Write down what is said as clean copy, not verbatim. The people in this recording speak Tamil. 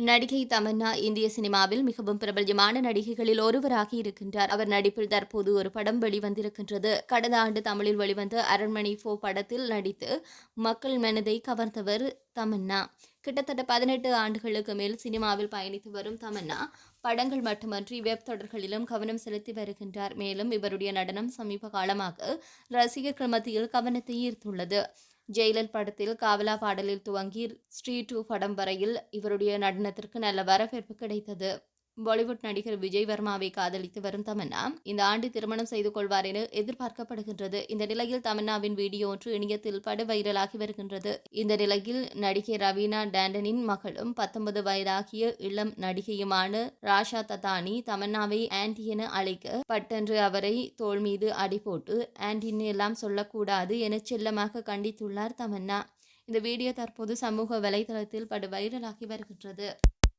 நடிகை தமன்னா இந்திய சினிமாவில் மிகவும் பிரபல்யமான நடிகைகளில் ஒருவராக இருக்கின்றார். அவர் நடிப்பில் தற்போது ஒரு படம் வெளிவந்திருக்கின்றது. கடந்த ஆண்டு தமிழில் வெளிவந்த அரண்மனை 4 படத்தில் நடித்து மக்கள் மனதை கவர்ந்தவர் தமன்னா. கிட்டத்தட்ட 18 ஆண்டுகளுக்கு மேல் சினிமாவில் பயணித்து வரும் தமன்னா படங்கள் மட்டுமன்றி வெப் தொடர்களிலும் கவனம் செலுத்தி வருகின்றார். மேலும் இவருடைய நடனம் சமீப காலமாக ரசிகர்கள் மத்தியில் கவனத்தை ஈர்த்துள்ளது. ஜெயிலர் படத்தில் காவலா பாடலில் துவங்கி ஸ்ரீ 2 படம் வரையில் இவருடைய நடனத்திற்கு நல்ல வரவேற்பு கிடைத்தது. பாலிவுட் நடிகர் விஜய் வர்மாவை காதலித்து வரும் தமன்னா இந்த ஆண்டு திருமணம் செய்து கொள்வார் என எதிர்பார்க்கப்படுகின்றது. இந்த நிலையில் தமன்னாவின் வீடியோ ஒன்று இணையத்தில் படு வைரலாகி வருகின்றது. இந்த நிலையில் நடிகை ரவீனா டாண்டனின் மகளும் 19 வயதாகிய இளம் நடிகையுமான ராஷா தத்தானி தமன்னாவை ஆன்டி என அழைக்க பட்டென்று அவரை தோள் மீது அடி போட்டு ஆன்டின்னு எல்லாம் சொல்லக்கூடாது என செல்லமாக கண்டித்துள்ளார் தமன்னா. இந்த வீடியோ தற்போது சமூக வலைதளத்தில் படு வைரலாகி வருகின்றது.